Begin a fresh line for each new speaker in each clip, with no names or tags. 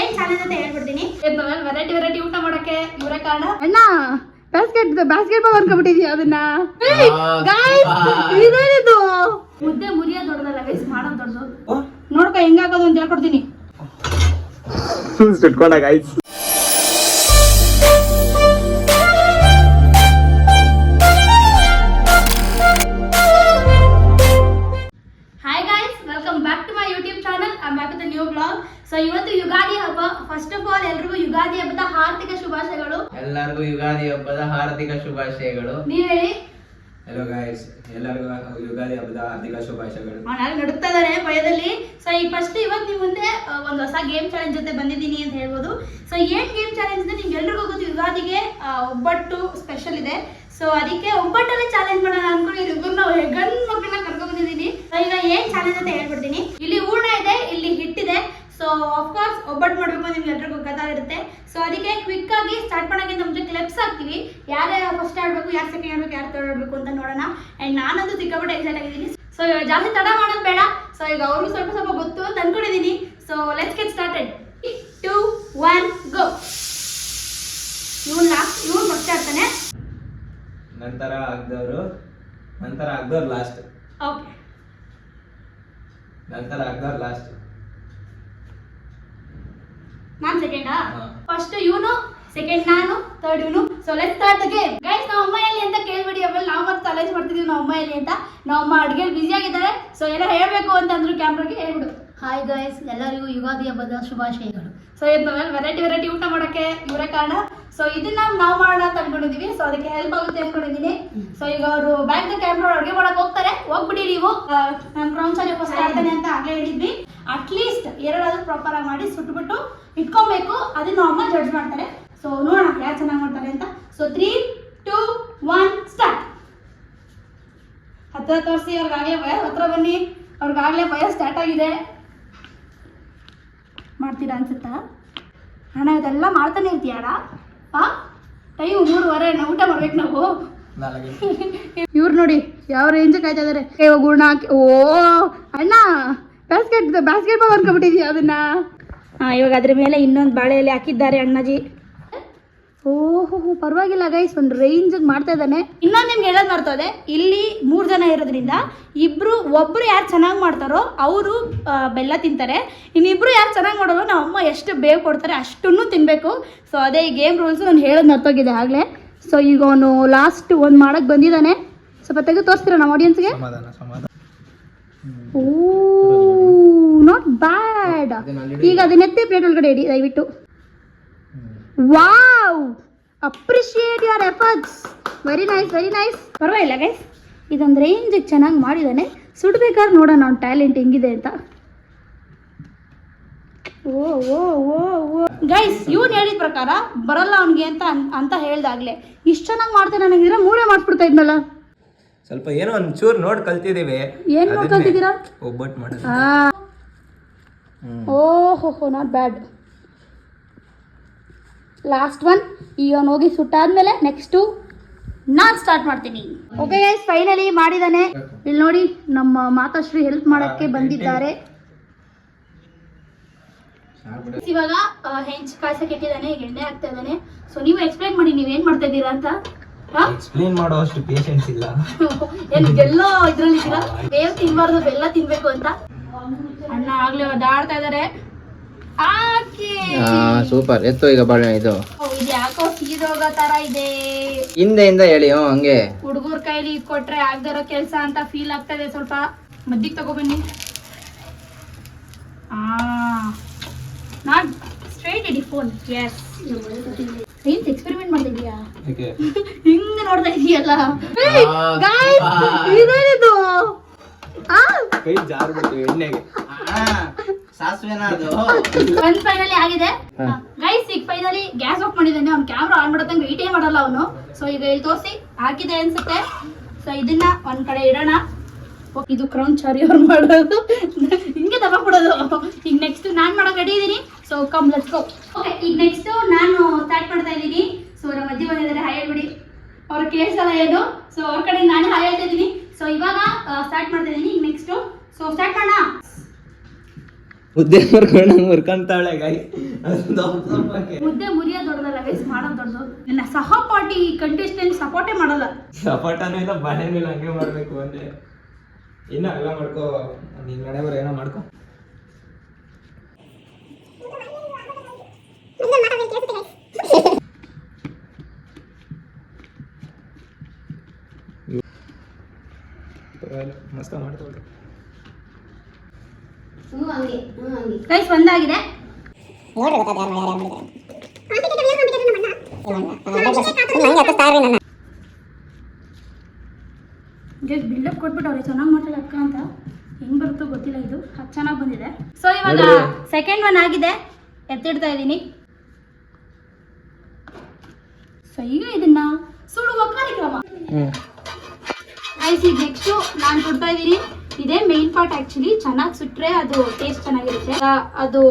ಏನ್ ಚಾಲೆಂಜ್ ಅಂತ ಹೇಳ್ಬಿಡ್ತೀನಿ. ವೆರೈಟಿ ಊಟ ಮಾಡಕ್ಕೆ ಇವರೇ ಕಾರಣ.
ಅಣ್ಣ ಬಾಸ್ಕೆಟ್ ಬಾಲ್ ಅನ್ಕೊಬಿಟ್ಟಿದ್ಯಾ ಅದನ್ನ? ಇದೇನಿದು?
ಮುದ್ದೆ ಮುರಿಯೋ ದೊಡ್ಡದಲ್ಲ ಗೈಸ್, ಮಾಡೋದು ದೊಡ್ಡದು.
ನೋಡ್ಕೊ ಹೆಂಗಾಗೋದು ಅಂತ ಹೇಳ್ಕೊಡ್ತೀನಿ.
ಸೊ ಇವತ್ತು ಯುಗಾದಿ ಹಬ್ಬ. ಫಸ್ಟ್ ಆಫ್ ಆಲ್ ಎಲ್ರಿಗೂ ಯುಗಾದಿ ಹಬ್ಬದ ಹಾರ್ದಿಕ ಶುಭಾಶಯಗಳು.
ಎಲ್ಲರಿಗೂ ಯುಗಾದಿ ಹಬ್ಬದ ಹಾರ್ದಿಕ ಶುಭಾಶಯಗಳು.
ನೀವ್ ಹೇಳಿ.
ಹೆಲೋ ಗೈಸ್, ಎಲ್ಲರಿಗೂ ಯುಗಾದಿ ಹಬ್ಬದ ಹಾರ್ದಿಕ ಶುಭಾಶಯಗಳು.
ನಾನು ನಡುತ್ತಾ ಇದ್ದಾರೆ ಭಯದಲ್ಲಿ. ಸೊ ಈ ಫಸ್ಟ್ ಇವತ್ತು ನಿಮ್ ಮುಂದೆ ಒಂದು ಹೊಸ ಗೇಮ್ ಚಾಲೆಂಜ್ ಜೊತೆ ಬಂದಿದ್ದೀನಿ ಅಂತ ಹೇಳ್ಬೋದು. ಸೊ ಏನ್ ಗೇಮ್ ಚಾಲೆಂಜ್ ಅಂದ್ರೆ ನಿಮ್ಗೆ ಎಲ್ರಿಗೂ ಗೊತ್ತು ಯುಗಾದಿಗೆ ಒಬ್ಬಟ್ಟು ಸ್ಪೆಷಲ್ ಇದೆ. ಸೊ ಅದಕ್ಕೆ ಒಬ್ಬಟ್ಟಲ್ಲೇ ಚಾಲೆಂಜ್ ಮಾಡೋಣ ಅನ್ಕೊಂಡು ನಾವು ಗಂಡ್ ಮಕ್ಕಳನ್ನ ಕರ್ಕೊಂಡ್ ಬಂದಿದ್ದೀನಿ. ಸೊ ಈಗ ಏನ್ ಚಾಲೆಂಜ್ ಅಂತ ಹೇಳ್ಬಿಡ್ತೀನಿ. ಇಲ್ಲಿ ಹೂರ್ಣ ಇದೆ, ಇಲ್ಲಿ ಹಿಟ್ಟಿದೆ. ಸೊ ಆಫ್ಕೋರ್ಸ್ ಒಬ್ಬಟ್ಟು ಮಾಡಬೇಕು ನಿಮ್ಗೆ ಎಲ್ರಿಗೂ ಗೊತ್ತಾಗಿರುತ್ತೆ. ಸೊ ಅದಕ್ಕೆ ಕ್ವಿಕ್ ಆಗಿ ಸ್ಟಾರ್ಟ್ ಮಾಡೋಕ್ಕಿಂತ ಮುಂಚೆ ಕ್ಲಿಪ್ಸ್ ಹಾಕ್ತೀವಿ. ಯಾರೇ ಫಸ್ಟ್ ಆಡ್ಬೇಕು, ಯಾರು ಸೆಕೆಂಡ್ ಆಡ್ಬೇಕು, ಯಾರು ಥರ್ಡ್ ಆಡ್ಬೇಕು ಅಂತ ನೋಡೋಣ. ಅಂಡ್ ನಾನಂತೂ ಸಿಕ್ಕಾಪಟ್ಟೆ ಎಕ್ಸೈಟ್ ಆಗಿದ್ದೀನಿ. ಸೊ ಜಾಸ್ತಿ ತಡ ಮಾಡೋದು ಬೇಡ. ಸೊ ಈಗ ಅವ್ರಿಗೂ ಸ್ವಲ್ಪ ಗೊತ್ತು ಅಂತ ಅನ್ಕೊಂಡಿದ್ದೀನಿ. So let's get started. 2 1 ಗೋ. ಇವ್ನು ಫಸ್ಟ್ ಆಡ್ತಾನೆ,
ನಂತರ ಆಗ್ದವ್ರು ಲಾಸ್ಟ್.
ಓಕೆ,
ನಂತರ ಆಗ್ದವ್ರು ಲಾಸ್ಟ್.
ನಾನು ಸೆಕೆಂಡಾ? ಫಸ್ಟ್ ಇವನು, ಸೆಕೆಂಡ್ ನಾನು, ಥರ್ಡ್ ಇವನು. So let's start the game. Guys, ನಾವು ಅಮ್ಮ ಎಲ್ಲಿ ಅಂತ ಕೇಳ್ಬಿಡಿ. ಆಮೇಲೆ ನಾವು ಮತ್ತೆ ಚಾಲೆಂಜ್ ಮಾಡ್ತಿದೀವಿ ನಾವು ಅಮ್ಮ ಎಲ್ಲಿ ಅಂತ. ನಾವು ಅಮ್ಮ ಅಡುಗೆಲಿ ಬ್ಯುಸಿ ಆಗಿದ್ದಾರೆ. ಸೊ ಏನೋ ಹೇಳ್ಬೇಕು ಅಂತಂದ್ರು ಕ್ಯಾಮ್ರಾಗೆ ಹೇಳ್ಬಿಡು. ಹಾಯ್ ಗೈಸ್, ಎಲ್ಲರಿಗೂ ಯುಗಾದಿ ಹಬ್ಬದ ಶುಭಾಶಯಗಳು. ಸೊ ಇದ್ರಲ್ಲಿ ವೆರೈಟಿ ಊಟ ಮಾಡೋಕ್ಕೆ ಇವರೇ ಕಾರಣ. ಸೊ ಇದನ್ನ ನಾವು ಮಾಡೋಣ ಅಂತ ಅನ್ಕೊಂಡಿದೀವಿ. ಸೊ ಅದಕ್ಕೆ ಹೆಲ್ಪ್ ಆಗುತ್ತೆ ಅನ್ಕೊಂಡಿದೀನಿ. ಸೊ ಈಗ ಅವರು ಬ್ಯಾಕ್ ದ ಕ್ಯಾಮ್ರಾ ಅಡುಗೆ ಮಾಡಕ್ ಹೋಗ್ತಾರೆ. ಹೋಗ್ಬಿಡಿ ನೀವು. ನಾನು ಕ್ರೌನ್ಸಲ್ಲಿ ಫಸ್ಟ್ ಆಡ್ತಾನೆ ಅಂತ ಆಗ್ಲೇ ಹೇಳಿದ್ವಿ. ಅಟ್ಲೀಸ್ಟ್ ಎರಡಾದ್ರೂ ಪ್ರಾಪರ್ ಆಗಿ ಮಾಡಿ ಸುಟ್ಬಿಟ್ಟು ಇಟ್ಕೊಬೇಕು. ಅದನ್ನ ಅಮ್ಮ ಜಡ್ಜ್ ಮಾಡ್ತಾರೆ. ಸೊ ನೋಡೋಣ ಯಾರು ಚೆನ್ನಾಗಿ ಮಾಡ್ತಾರೆ ಅಂತ. So 3 2 1 start. ಹತ್ರ ತೋರಿಸಿ. ಅವ್ರಿಗಾಗಲೇ ಭಯ. ಹತ್ರ ಬನ್ನಿ. ಅವ್ರಿಗಾಗಲೇ ಭಯ ಸ್ಟಾರ್ಟ್ ಆಗಿದೆ. ಮಾಡ್ತೀರಾ ಅನ್ಸುತ್ತಾ ಅಣ್ಣ? ಇದೆಲ್ಲ ಮಾಡ್ತಾನೆ ಇರ್ತೀಯಣ್ಣ. ಟೈಮ್ 3:30. ಊಟ ಮಾಡ್ಬೇಕು ನಾವು.
ಇವ್ರು ನೋಡಿ ಯಾವ ರೇಂಜ್ ಕಾಯ್ತಾ ಇದಾರೆ. ಗುಣ ಹಾಕಿ. ಓ ಅಣ್ಣ, ಬಾಸ್ಕೆಟ್ ಬಾಲ್ ಅನ್ಕೊಬಿಟ್ಟಿದ್ಯಾ ಅದನ್ನ?
ಇವಾಗ ಅದ್ರ ಮೇಲೆ ಇನ್ನೊಂದು ಬಾಳೆ ಎಲೆ ಹಾಕಿದ್ದಾರೆ ಅಣ್ಣಾಜಿ.
ಓಹೋ, ಪರವಾಗಿಲ್ಲ ಗೈಸ್, ಒಂದು ರೇಂಜ್ ಮಾಡ್ತಾ ಇದ್ದಾನೆ.
ಇನ್ನೊಂದು ನಿಮ್ಗೆ ಹೇಳೋದು ಮಾಡ್ತದೆ. ಇಲ್ಲಿ 3 ಜನ ಇರೋದ್ರಿಂದ ಒಬ್ರು ಯಾರು ಚೆನ್ನಾಗಿ ಮಾಡ್ತಾರೋ ಅವರು ಬೆಲ್ಲ ತಿಂತಾರೆ. ಇನ್ನಿಬ್ರು ಯಾರು ಚೆನ್ನಾಗಿ ಮಾಡೋರು ನಾವು ಅಮ್ಮ ಎಷ್ಟು ಬೇವು ಕೊಡ್ತಾರೆ ಅಷ್ಟನ್ನು ತಿನ್ಬೇಕು. ಸೊ ಅದೇ ಈ ಗೇಮ್ ರೂಲ್ಸ್. ನಾನು ಹೇಳೋದು ಮರ್ತೋಗಿದೆ ಆಗಲೇ. ಸೊ ಈಗ ಅವನು ಲಾಸ್ಟ್ ಒಂದು ಮಾಡಕ್ಕೆ ಬಂದಿದ್ದಾನೆ. ಸ್ವಲ್ಪ ತೆಗೆದು ತೋರಿಸ್ತೀರಾ ನಮ್ಮ ಆಡಿಯನ್ಸ್ಗೆ? ಓ, ನಾಟ್ ಬ್ಯಾಡ್. ಈಗ ಅದನ್ನೆತ್ತಿ ಪ್ಲೇಟ್ ಒಳಗಡೆ ಇಡಿ ದಯವಿಟ್ಟು. Wow, appreciate your efforts. Very nice, very nice. ಪರವಾಗಿಲ್ಲ ಗೈಸ್,
ಇದೊಂದು ರೇಂಜಿಗೆ ಚೆನ್ನಾಗಿ ಮಾಡಿದ್ದಾನೆ. ಸುಡ್ಬೇಕಾದ್ರೆ ನೋಡೋಣ ಅವ್ನ ಟ್ಯಾಲೆಂಟ್ ಹೆಂಗಿದೆ ಅಂತ.
ಓ ಓ ಓ ಓ ಗೈಸ್, ಇವ್ನು ಹೇಳಿದ ಪ್ರಕಾರ ಬರಲ್ಲ ಅವನಿಗೆ ಅಂತ ಹೇಳ್ದಾಗ್ಲೆ ಇಷ್ಟು ಚೆನ್ನಾಗಿ ಮಾಡ್ತಾನೆ. ನನಗಿದ್ರೆ 3 ಮಾಡಿಸ್ಬಿಡ್ತಾ ಇದ್ನಲ್ಲ.
ಸ್ವಲ್ಪ ಏನೋ ಒಂಚೂರು ನೋಡಿ ಕಲ್ತಿದ್ದೀವಿ.
ಏನು ನೋಡಿ ಕಲ್ತಿದ್ದೀರಾ?
ಒಬ್ಬಟ್ಟು ಮಾಡೋದು.
ಓಹೋ, ನಾಟ್ ಬ್ಯಾಡ್. Last one. ಈಗ ಅವ್ನು ಹೋಗಿ ಸುಟ್ಟಾದ್ಮೇಲೆ ನೆಕ್ಸ್ಟು ನಾನು ಸ್ಟಾರ್ಟ್ ಮಾಡ್ತೀನಿ. ಓಕೆ ಗೈಸ್, ಫೈನಲಿ ಮಾಡಿದ್ದಾನೆ. ಇಲ್ಲಿ ನೋಡಿ ನಮ್ಮ ಮಾತಾಶ್ರೀ ಹೆಲ್ಪ್ ಮಾಡೋಕ್ಕೆ ಬಂದಿದ್ದಾರೆ.
ಇವಾಗ ಹೆಂಚು ಕಾಯ್ಸಕ್ಕೆ ಇಟ್ಟಿದ್ದಾನೆ. ಈಗ ಎಣ್ಣೆ ಹಾಕ್ತಾ ಇದ್ದಾನೆ. ಸೊ ನೀವು ಎಕ್ಸ್ಪ್ಲೈನ್ ಮಾಡಿ ನೀವೇನ್ ಮಾಡ್ತಾ ಇದ್ದೀರಾ ಅಂತ.
ಎಕ್ಸ್ಪ್ಲೇನ್ ಮಾಡೋ ಅಷ್ಟು ಪೇಷನ್ಸ್ ಇಲ್ಲ.
ಎಲ್ಲೋ ಇದ್ರಲ್ಲಿ ಇದ್ದೀರಾ. ಬೇವು ತಿನ್ಬಾರ್ದು, ಬೆಲ್ಲ ತಿನ್ಬೇಕು ಅಂತ. ಅಣ್ಣ ಆಗ್ಲೇ ಒದ್ದಾಡ್ತಾ ಇದಾರೆ.
ಸೂಪರ್. ಎತ್ತು ಈಗ ಬಾಳೆ. ಇದು
ಯಾಕೋ ಸೀದೋಗೋ ತರ ಇದೆ.
ಹಿಂದೆಯಿಂದ ಹೇಳಿ. ಹಂಗೆ
ಹುಡುಗರ ಕೈಲಿ ಕೊಟ್ರೆ ಆಗ್ದಿರೋ ಕೆಲಸ ಅಂತ ಫೀಲ್ ಆಗ್ತಾ ಇದೆ. ಸ್ವಲ್ಪ ಮದ್ದಿಗೆ ತಗೊಬನ್ನಿ. ನಾಟ್ ಸ್ಟ್ರೈಟ್ ಇಡಿ ಫೋನ್. ಎಸ್, ಏನ್ ಎಕ್ಸ್ಪೆರಿಮೆಂಟ್ ಮಾಡ್ತಿದ್ಯಾ? ಹಿಂಗೆ ನೋಡ್ತಾ ಇದೀಯಲ್ಲ.
ಇದೇನಿದು?
ಕೈ ಜಾರ್ಬಿಟ್ಟು ಎಣ್ಣೆಗೆ.
ಒಂದ್ ಫೈನಲಿ ಆಗಿದೆ ಗೈಸ್. ಈಗ ಫೈನಲಿ ಗ್ಯಾಸ್ ಆಫ್ ಮಾಡಿದ್ದಾನೆ. ಅವ್ನು ಕ್ಯಾಮ್ರಾ ಆನ್ ಮಾಡೋದಂಗೆ ವೆಯ್ಟೇ ಮಾಡಲ್ಲ ಅವನು. ಸೊ ಈಗ ಇಲ್ಲಿ ತೋರಿಸಿ ಹಾಕಿದೆ ಅನ್ಸುತ್ತೆ. ಸೊ ಇದನ್ನ ಒಂದ್ ಕಡೆ ಇಡೋಣ. ಇದು ಕ್ರೌನ್ ಚಾರಿ ಅವ್ರು ಮಾಡೋದು. ಹಿಂಗೆ ತಗೊಂಡ್ಬಿಡೋದು. ಈಗ ನೆಕ್ಸ್ಟ್ ನಾನು ಮಾಡಕ್ ರೆಡಿ ಇದೀನಿ. So come let's go. Okay, ಈಗ ನೆಕ್ಸ್ಟ್ ನಾನು ಸ್ಟಾರ್ಟ್ ಮಾಡ್ತಾ ಇದ್ದೀನಿ. ಸೊ ನಮ್ಮ ಅಜ್ಜಿ ಬಂದಿದ್ದಾರೆ. ಹಾಯ್ ಹೇಳ್ಬಿಡಿ. ಅವ್ರ ಕೇಳಿಸಲ್ಲ ಏನು. ಸೊ ಅವ್ರ ಕಡೆ ನಾನೇ ಹಾಯ್ ಹೇಳ್ತಾ ಇದ್ದೀನಿ. ಸೊ ಇವಾಗ ಸ್ಟಾರ್ಟ್ ಮಾಡ್ತಾ ಇದ್ದೀನಿ. ಈಗ ನೆಕ್ಸ್ಟ್. ಸೊ ಸ್ಟಾರ್ಟ್ ಮಾಡೋಣ.
ಮುದ್ದೆ ಮುರ್ಕೊಂತಾಳೆ ಗಾಯಿ.
ಮುದ್ದೆ ಮುರಿಯ ದೊಡ್ಡದಲ್ಲ ಗೈಸ್, ಮಾಡೋದು ದೊಡ್ಡದು. ನನ್ನ ಸಹಪಾಠಿ ಕಂಟೆಸ್ಟೆಂಟ್ ಸಪೋರ್ಟೇ ಮಾಡಲ್ಲ.
ಸಪಾಟನೂ ಇಲ್ಲ ಬಾಳೆನೂ ಇಲ್ಲ, ಹಂಗೆ ಮಾಡ್ಬೇಕು ಅಂದ್ರೆ ಇನ್ನ ಎಲ್ಲ ಮಾಡ್ಕೋ. ನಿನ್ ಕಡೆ ಬರೋ ಏನೋ ಮಾಡ್ಕೋ. ಮಸ್ತ ಮಾಡ್ಕೊಳ್ರಿ
ಗೈಸ್ ಒಂದಾಗಿದೆ. ಜಸ್ಟ್ ಬಿಲ್ಡಪ್ ಕೊಟ್ಬಿಟ್ಟವ್ರೆ ಚೆನ್ನಾಗಿ ಮಾಡ್ತಾರೆ ಅಕ್ಕ ಅಂತ. ಹೆಂಗ್ ಬರುತ್ತೋ ಗೊತ್ತಿಲ್ಲ, ಇದು ಅದು ಚೆನ್ನಾಗಿ ಬಂದಿದೆ. ಸೊ ಇವಾಗ ಸೆಕೆಂಡ್ ಒನ್ ಆಗಿದೆ, ಎತ್ತಿಡ್ತಾ ಇದ್ದೀನಿ. ಸೊ ಈಗ ಇದನ್ನ ಸುಡುವ ಕಾರ್ಯಕ್ರಮ. ಗೈಸ್ ಈಗ ನೆಕ್ಸ್ಟು ನಾನು ಕೊಡ್ತಾ ಇದ್ದೀನಿ. ಇದೇ ಮೇನ್ ಪಾರ್ಟ್ ಆಕ್ಚುಲಿ. ಚೆನ್ನಾಗಿ ಸುಟ್ರೆ ಅದು ಟೇಸ್ಟ್ ಚೆನ್ನಾಗಿರುತ್ತೆ. ಅದು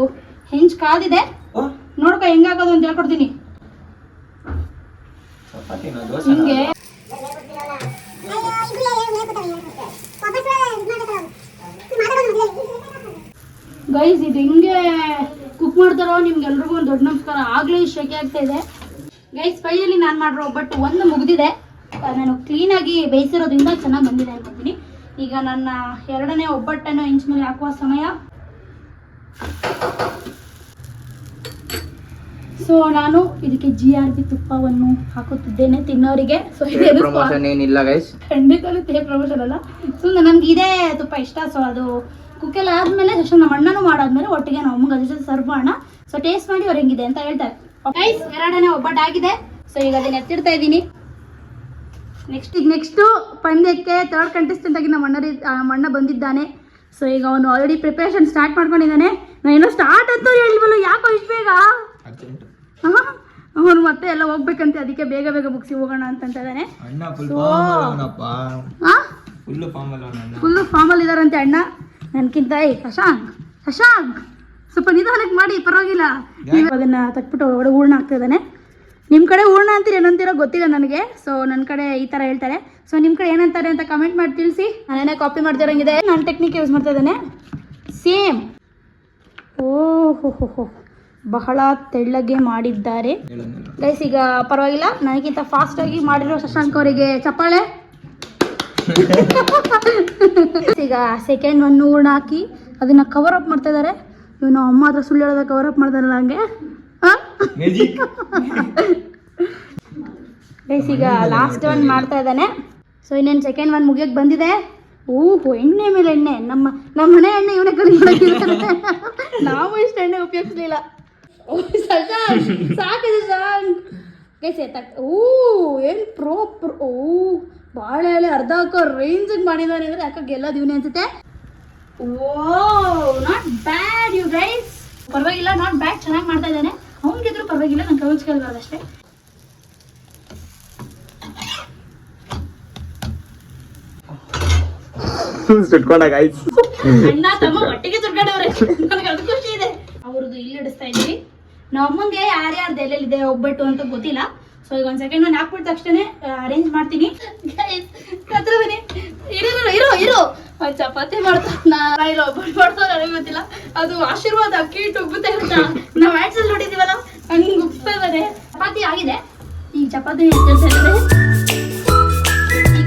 ಹೆಂಚ್ ಕಾದಿದೆ, ನೋಡ್ಕೊ ಹೆಂಗಾಗೋದು ಅಂತ ಹೇಳ್ಕೊಡ್ತೀನಿ. ಹಿಂಗೆ ಗೈಸ್ ಇದು ಹಿಂಗೆ ಕುಕ್ ಮಾಡ್ತಾರೋ ನಿಮ್ಗೆಲ್ರಿಗೂ ಒಂದು ದೊಡ್ಡ ನಮಸ್ಕಾರ. ಆಗ್ಲೇ ಶೆಕೆ ಆಗ್ತಾ ಇದೆ ಗೈಸ್. ಫೈನಲಿ ನಾನು ಮಾಡಿರೋ ಒಬ್ಬಟ್ಟು ಒಂದು ಮುಗಿದಿದೆ. ನಾನು ಕ್ಲೀನಾಗಿ ಬೇಯಿಸಿರೋದ್ರಿಂದ ಚೆನ್ನಾಗಿ ಬಂದಿದೆ ಅನ್ಕೊತೀನಿ. ಈಗ ನನ್ನ ಎರಡನೇ ಒಬ್ಬಟ್ಟನ್ನು ಇಂಚ್ ಮೇಲೆ ಹಾಕುವ ಸಮಯ. ಸೊ ನಾನು ಇದಕ್ಕೆ GRB ತುಪ್ಪವನ್ನು ಹಾಕುತ್ತಿದ್ದೇನೆ ತಿನ್ನೋರಿಗೆ. ಸೊ
ಪ್ರಮೋಷನ್ ಏನಿಲ್ಲ ಗೈಸ್,
ಖಂಡಿತಲೂ ಪ್ರಮೋಷನ್ ಅಲ್ಲ. ಸೊ ನನಗೆ ಇದೇ ತುಪ್ಪ ಇಷ್ಟ. ಸೊ ಅದು ಕುಕ್ಕೆಲ್ಲ ಆದ್ಮೇಲೆ ಜಸ್ಟ್ ನಮ್ಮ ಅಣ್ಣನೂ ಮಾಡಾದ್ಮೇಲೆ ಒಟ್ಟಿಗೆ ನಾವು ಅಮ್ಮಂಗೆ ಅದ್ರ ಜೊತೆ ಸರ್ವ್ ಮಾಡೋಣ. ಸೊ ಟೇಸ್ಟ್ ಮಾಡಿ ಅವ್ರು ಹೆಂಗಿದೆ ಅಂತ ಹೇಳ್ತಾರೆ. ಗೈಸ್ ಎರಡನೇ ಒಬ್ಬಟ್ಟು ಆಗಿದೆ. ಸೊ ಈಗ ಅದನ್ನ ಎತ್ತಿಡ್ತಾ ಇದ್ದೀನಿ. ನೆಕ್ಸ್ಟ್ ಪಂದ್ಯಕ್ಕೆ ಥರ್ಡ್ ಕಂಟೆಸ್ಟೆಂಟ್ ಆಗಿ ನಮ್ಮ ಅಣ್ಣ ಬಂದಿದ್ದಾನೆ. ಸೊ ಈಗ ಅವನು ಆಲ್ರೆಡಿ ಪ್ರಿಪರೇಷನ್ ಸ್ಟಾರ್ಟ್ ಮಾಡ್ಕೊಂಡಿದ್ದಾನೆ. ನಾನೇನೋ ಸ್ಟಾರ್ಟ್ ಅಂತೂ ಹೇಳಿಲ್ವಲ್ಲ, ಯಾಕೋ ಇಷ್ಟು ಬೇಗ? ಅವನು ಮತ್ತೆ ಎಲ್ಲ ಹೋಗ್ಬೇಕಂತೆ, ಅದಕ್ಕೆ ಬೇಗ ಮುಗಿಸಿ ಹೋಗೋಣ ಅಂತ ಇದ್ದಾನೆ. ಫುಲ್ಲು ಫಾರ್ಮಲ್ ಇದಾರಂತೆ ಅಣ್ಣ ನನ್ಕಿಂತ. ಶಶಾಂಕ್ ಸ್ವಲ್ಪ ನಿಧಾನಕ್ಕೆ ಮಾಡಿ, ಪರವಾಗಿಲ್ಲ. ಅದನ್ನ ತಕ್ಬಿಟ್ಟು ಒಳಗಡೆ ಹೂರ್ಣ ಹಾಕ್ತಾ ಇದ್ದಾನೆ. ನಿಮ್ಮ ಕಡೆ ಹೂರ್ಣ ಅಂತೀರಿ ಏನಂತೀರೋ ಗೊತ್ತಿಲ್ಲ ನನಗೆ. ಸೊ ನನ್ನ ಕಡೆ ಈ ಥರ ಹೇಳ್ತಾರೆ. ಸೊ ನಿಮ್ಮ ಕಡೆ ಏನಂತಾರೆ ಅಂತ ಕಮೆಂಟ್ ಮಾಡಿ ತಿಳಿಸಿ. ನಾನೇನೇ ಕಾಪಿ ಮಾಡ್ತಿರಂಗಿದೆ. ನಾನು ಟೆಕ್ನಿಕ್ ಯೂಸ್ ಮಾಡ್ತಾ ಇದ್ದೇನೆ ಸೇಮ್. ಓಹೋ ಬಹಳ ತೆಳ್ಳಗೆ ಮಾಡಿದ್ದಾರೆ ಗೈಸ್. ಈಗ ಪರವಾಗಿಲ್ಲ, ನನಗಿಂತ ಫಾಸ್ಟಾಗಿ ಮಾಡಿರೋ ಶಶಾಂಕ್ ಅವರಿಗೆ ಚಪ್ಪಾಳೆ. ಈಗ ಸೆಕೆಂಡ್ ಒನ್ ಹೂರ್ಣ ಹಾಕಿ ಅದನ್ನ ಕವರ್ ಅಪ್ ಮಾಡ್ತಾ ಇದ್ದಾರೆ. ಇವನು ಅಮ್ಮ ಹತ್ರ ಸುಳ್ಳು ಹೇಳೋದ ಕವರ್ ಅಪ್ ಮಾಡ್ತಾರಲ್ಲ ಹಂಗೆ. ಗೈಸ್ ಈಗ ಲಾಸ್ಟ್ ಒನ್ ಮಾಡ್ತಾ ಇದ್ದಾನೆ. ಸೊ ಇನ್ನೇನು ಸೆಕೆಂಡ್ ಒನ್ ಮುಗಿಯೋಕ್ಕೆ ಬಂದಿದೆ. ಓಹೋ ಎಣ್ಣೆ ಮೇಲೆ ಎಣ್ಣೆ. ನಮ್ಮ ಮನೆ ಎಣ್ಣೆ ಇವನೇ ಕಲಿತಾರೆ. ನಾವು ಇಷ್ಟು ಎಣ್ಣೆ ಉಪಯೋಗಿಸ್ಲಿಲ್ಲ. ಸಾಕಿದೆ ಸಾಂಗ್ ಗೈಸ್ ಎತ್ತಾಕ. ಏನು ಪ್ರೋಪರ್. ಬಾಳೆ ಎಲೆ ಅರ್ಧ ಹಾಕೋ ರೇಂಜಿಗೆ ಮಾಡಿದ್ದಾನೆ ಅಂದರೆ ಯಾಕೆ ಗೆಲ್ಲೋದು ಇವನೇ ಅನ್ಸುತ್ತೆ. Not bad you guys. ಪರವಾಗಿಲ್ಲ, ನಾಟ್ ಬ್ಯಾಡ್, ಚೆನ್ನಾಗಿ ಮಾಡ್ತಾ ಇದ್ದಾನೆ. ಅವ್ನಿಗೆದ್ರು ಪರವಾಗಿಲ್ಲ, ನಾನು ಕವಿಚ್ ಕೇಳ್ಬಾರ್ದು ಅಷ್ಟೇ. ಅಣ್ಣ ತಮ್ಮ ಒಟ್ಟಿಗೆ ಸುಟ್ಕೊಂಡವ್ರೆ. ನನಗೆ ಅದು ಖುಷಿ ಇದೆ. ಅವ್ರದ್ದು ಇಲ್ಲಿ ಇಡಿಸ್ತಾ ಇದ್ದೀವಿ. ನಾವು ಅಮ್ಮಂಗೆ ಯಾರ್ಯಾರ್ದು ಎಲ್ಲೆಲ್ಲಿದೆ ಒಬ್ಬಟ್ಟು ಅಂತ ಗೊತ್ತಿಲ್ಲ. ಸೊ ಈಗ ಒಂದು ಸೆಕೆಂಡ್ ಒಂದು ಹಾಕ್ಬಿಟ್ಟ ತಕ್ಷಣ ಅರೇಂಜ್ ಮಾಡ್ತೀನಿ. ಇರೋ ಚಪಾತಿ ಮಾಡ್ತಾ ಇಲ್ಲ, ಒಬ್ಬಟ್ಟು ಮಾಡ್ತಾ ನನಗೆ ಗೊತ್ತಿಲ್ಲ. ಅದು ಆಶೀರ್ವಾದ ಅಕ್ಕಿ ಇಟ್ಟು ಉಬ್ಬುತ್ತೆ ಅಂತ ನಾವು ಆ್ಯಡ್ಸಲ್ಲಿ ನೋಡಿದ್ದೀವಲ್ಲ, ಹಂಗೆ ಉಪ್ತಾ ಇದ್ದಾರೆ. ಚಪಾತಿ ಆಗಿದೆ. ಈಗ ಚಪಾತಿ ಈಗ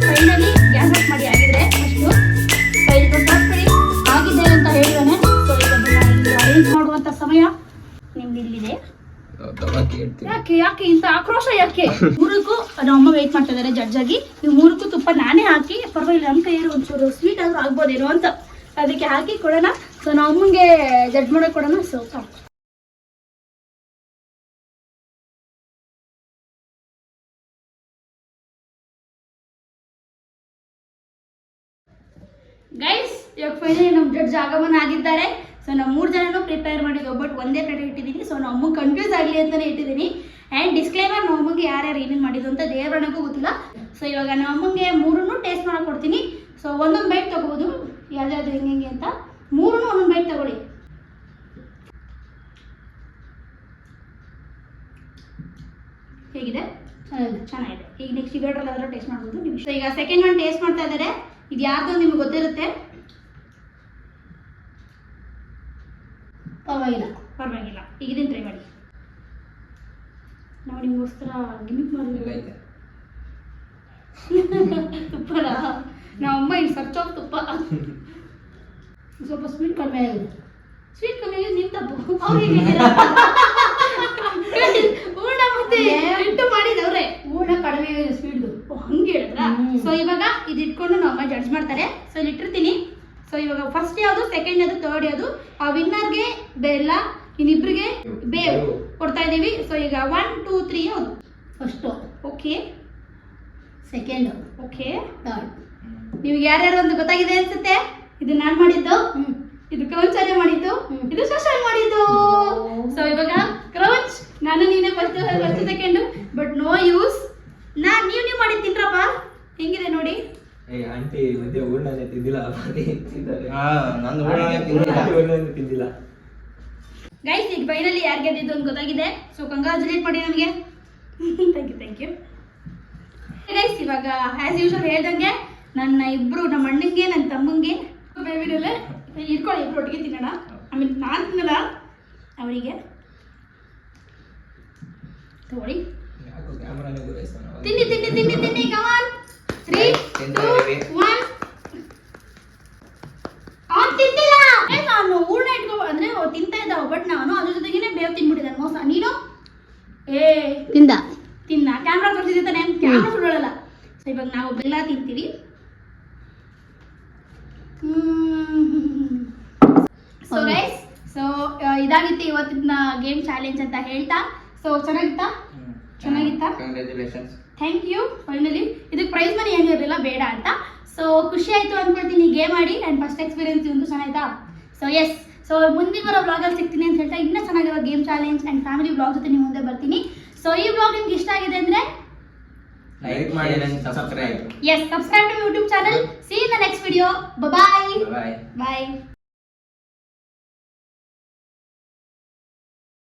ಫೈನಲಿ ಗ್ಯಾಸ್ ಆಫ್ ಮಾಡಿ ಆಗಿದ್ರೆ ಅಷ್ಟು ಆಗಿದೆ ಅಂತ ಹೇಳಿದಾನೆ. ಸೊ ಈಗ ಅರೇಂಜ್ ಮಾಡುವಂತ ಸಮಯ ನಿಮ್ಗೆ ಇಲ್ಲಿದೆ. ಯಾಕೆ ಇಂತ ಆಕ್ರೋಶ ಯಾಕೆ? ಮೂರಕ್ಕೂ ನಮ್ಮ ಅಮ್ಮ ವೇಟ್ ಮಾಡ್ತಾ ಇದಾರೆ ಜಡ್ಜ್ ಆಗಿ. ನೀವು ಮೂರಕ್ಕೂ ತುಪ್ಪ ನಾನೇ ಹಾಕಿ, ಪರವಾಗಿಲ್ಲ ನಮ್ಮ ಕೈಯಲ್ಲಿ ಒಂಚೂರು ಸ್ವೀಟ್ ಆದ್ರೂ ಆಗ್ಬೋದೇನೋ ಅಂತ ಅದಕ್ಕೆ ಹಾಕಿ ಕೊಡೋಣ. ಸೊ ನಾವು ಅಮ್ಮಂಗೆ ಜಡ್ಜ್ ಮಾಡಕ್ ಕೊಡೋಣ. ಸೊ ಗೈಸ್ ಇವಾಗ ಫೈನಲಿ ನಮ್ಮ ಜಡ್ಜ್ ಆಗಮನ ಆಗಿದ್ದಾರೆ. ಸೊ ನಾವು 3 ಜನನೂ ಪ್ರಿಪೇರ್ ಮಾಡಿದ್ದು ಒಬ್ಬಟ್ಟು ಒಂದೇ ಕಡೆ ಇಟ್ಟಿದ್ದೀನಿ. ಸೊ ನಾವು ಅಮ್ಮಗೆ ಕನ್ಫ್ಯೂಸ್ ಆಗಲಿ ಅಂತಲೇ ಇಟ್ಟಿದ್ದೀನಿ. ಆ್ಯಂಡ್ ಡಿಸ್ಕ್ಲೇಮರ್, ನಾವು ಅಮ್ಮಗೆ ಯಾರ್ಯಾರು ಏನೇನು ಮಾಡಿದ್ದು ಅಂತ ದೇವರಣಕ್ಕೂ ಗೊತ್ತಿಲ್ಲ. ಸೊ ಇವಾಗ ನಾವು ಅಮ್ಮಗೆ 3 ಟೇಸ್ಟ್ ಮಾಡಕ್ಕೆ ಕೊಡ್ತೀನಿ. ಸೊ ಒಂದೊಂದು ಬೈಟ್ ತೊಗೋಬೋದು, ಯಾವ್ದಾದ್ರು ಹೆಂಗೆ ಅಂತ. 3 ಒಂದೊಂದು ಬೈಟ್ ತಗೊಳ್ಳಿ. ಹೇಗಿದೆ? ಚೆನ್ನಾಗಿದೆ. ಈಗ ನೆಕ್ಸ್ಟ್ ಇವೆರಡರಲ್ಲಿ ಯಾವ್ದಾದ್ರು ಟೇಸ್ಟ್ ಮಾಡ್ಬೋದು ನೀವು. ಸೊ ಈಗ ಸೆಕೆಂಡ್ ಒನ್ ಟೇಸ್ಟ್ ಮಾಡ್ತಾ ಇದ್ದಾರೆ. ಇದು ಯಾರ್ದು ನಿಮ್ಗೆ ಗೊತ್ತಿರುತ್ತೆ. ನೋಡಿ ನಿಮಗೋಸ್ಕರ ಗಿಮಿಕ್ ಮಾಡಿದ್ರು
ಐತೆ
ತುಪ್ಪನ ನಮ್ಮ ಅಮ್ಮ ಇಲ್ಲಿ ಸರ್ಚ್ ಆಫ್ ತುಪ್ಪ ಸ್ವಲ್ಪ ಸ್ವೀಟ್ ಕಡಿಮೆ ಆಗಿದೆ ಸ್ವೀಟ್ ಕಮ್ಮಿ ಆಗಿದೆ ನಿನ್ ತಪ್ಪು ಅವ್ರಿಗೆ ಹೂರ್ಣ ಮತ್ತೆ ಹಿಟ್ಟು ಮಾಡಿದವ್ರೆ ಹೂರ್ಣ ಕಡಿಮೆ ಆಗಿದೆ ಸ್ವೀಟ್ದು ಹಂಗೆ ಹೇಳಿದ್ರ ಸೊ ಇವಾಗ ಇದು ಇಟ್ಕೊಂಡು ನಮ್ಮ ಅಮ್ಮ ಜಡ್ಜ್ ಮಾಡ್ತಾರೆ ಸೊ ಇಲ್ಲಿ ಇಟ್ಟಿರ್ತೀನಿ ಸೊ ಇವಾಗ ಫಸ್ಟ್ ಯಾವುದು ಸೆಕೆಂಡ್ ಯಾವುದು ಥರ್ಡ್ ಯಾವುದು ಆ ವಿನ್ನರ್ಗೆ ಬೆಲ್ಲ ಇನ್ನಿಬ್ರಿಗೆ ಬೇವು ಕೊಡ್ತಾ ಇದೀವಿ ಸೊ ಈಗ 1 2 3 ಯಾವುದು first okay second okay third ನಿಮ್ಗೆ ಯಾರ್ಯಾರು ಅಂತ ಗೊತ್ತಾಗಿದೆ ಅನ್ಸುತ್ತೆ ಇದು ನಾನು ಮಾಡಿದ್ದು ಇದು ಕ್ರೌಂಚ್ ಮಾಡಿದ್ದು ಇದು ಶಶಾಂಕ್ ಮಾಡಿದ್ದು ಸೊ ಇವಾಗ ಕ್ರೌಂಚ್ ನಾನು ನೀನೇ first second but no use ನೀವು ಮಾಡಿದ್ದು ತಿನ್ರಪ್ಪ ಹೆಂಗಿದೆ ನೋಡಿ
ಏ ಆಂಟಿ ಮಧ್ಯೆ ಹೂರ್ಣನೇ ತಿಂದಿಲ್ಲ
ನಂದು ಹೂರ್ಣನೇ ತಿಂದಿಲ್ಲ.
ಹೂರ್ಣನೇ ತಿಂದಿಲ್ಲ
ಗೈಸ್ ಈಗ ಫೈನಲಿ ಯಾರು ಗೆದ್ದಿದ್ದು ಅಂತ ಗೊತ್ತಾಗಿದೆ ಸೊ ಕಂಗ್ರಾಚುಲೇಟ್ ಮಾಡಿ ನನಗೆ ಥ್ಯಾಂಕ್ ಯು ಗೈಸ್ ಇವಾಗ ಆ್ಯಸ್ ಯೂಶುವಲ್ ಹೇಳ್ದಂಗೆ ನನ್ನ ಇಬ್ರು ನಮ್ಮ ಅಣ್ಣಂಗೆ ನನ್ನ ತಮ್ಮಂಗೆ ಬೇಬಿನಲ್ಲೇ ಇಟ್ಕೊಳ್ಳಿ ಇಬ್ರು ಒಟ್ಟಿಗೆ ತಿನ್ನೋಣ ಆಮೇಲೆ ನಾನು ತಿನ್ನಲ್ಲ ಅವರಿಗೆ ತಗೊಳ್ಳಿ
ಯಾಕೋ ಕ್ಯಾಮ್ರಾನೇ ಗುರಾಯಿಸ್ತಾನ
ತಿನ್ನಿ ತಿನ್ನಿ ತಿನ್ನಿ ತಿನ್ನಿ ಕಮಾನ್ 3 2 1 ಅವ್ನು ತಿಂತಿಲ್ಲ ನಾನು ಹೂರ್ಣ ಇಟ್ಕೊ ಅಂದ್ರೆ ತಿಂತಾ ಇದ್ದಾವ ಬಟ್ ನಾನು ಅದ್ರ ಜೊತೆಗೇನೆ ಬೇವ್ ತಿನ್ಬಿಟ್ಟಿದ್ದಾನೆ ಮೋಸ ನೀನು ತಿನ್ನ ಕ್ಯಾಮ್ರಾ ತೋರಿಸಿದ್ದೆ ತಾನೆ ಕ್ಯಾಮ್ರಾ ಸುಡೋಲ್ಲ ಸೊ ಇವಾಗ ನಾವು ಬೆಲ್ಲ ತಿಂತೀವಿ ಸೊ ಗೈಸ್ ಸೊ ಇದಾಗಿತ್ತು ಇವತ್ತಿನ ಗೇಮ್ ಚಾಲೆಂಜ್ ಅಂತ ಹೇಳ್ತಾ ಸೊ ಚೆನ್ನಾಗಿತ್ತಾ
ಕಂಗ್ರ್ಯಾಚುಲೇಷನ್ಸ್
ಥ್ಯಾಂಕ್ ಯು ಫೈನಲಿ ಇದಕ್ಕೆ ಪ್ರೈಸ್ ಮನಿ ಏನೂ ಇರಲಿಲ್ಲ ಬೇಡ ಅಂತ ಸೊ ಖುಷಿ ಆಯಿತು ಅಂದ್ಕೊಳ್ತೀನಿ ಗೇಮ್ ಆಡಿ ಆ್ಯಂಡ್ ಫಸ್ಟ್ ಎಕ್ಸ್ಪೀರಿಯನ್ಸ್ ಒಂದು ಚೆನ್ನಾಯ್ತಾ ಸೊ ಎಸ್ ಸೊ ಮುಂದಿನ ಬರೋ ವ್ಲಾಗಲ್ಲಿ ಸಿಗ್ತೀನಿ ಅಂತ ಹೇಳ್ತಾ ಇನ್ನೂ ಚೆನ್ನಾಗಿರೋ game challenge and family vlog ಜೊತೆ ನಿಮ್ಮ ಮುಂದೆ ಬರ್ತೀನಿ ಸೊ ಈ ವ್ಲಾಗ್ ನಿಮ್ಗೆ ಇಷ್ಟ ಆಗಿದೆ ಅಂದರೆ
ಲೈಕ್ ಮಾಡಿ subscribe
S subscribe to YouTube channel see in the next video bye
bye
bye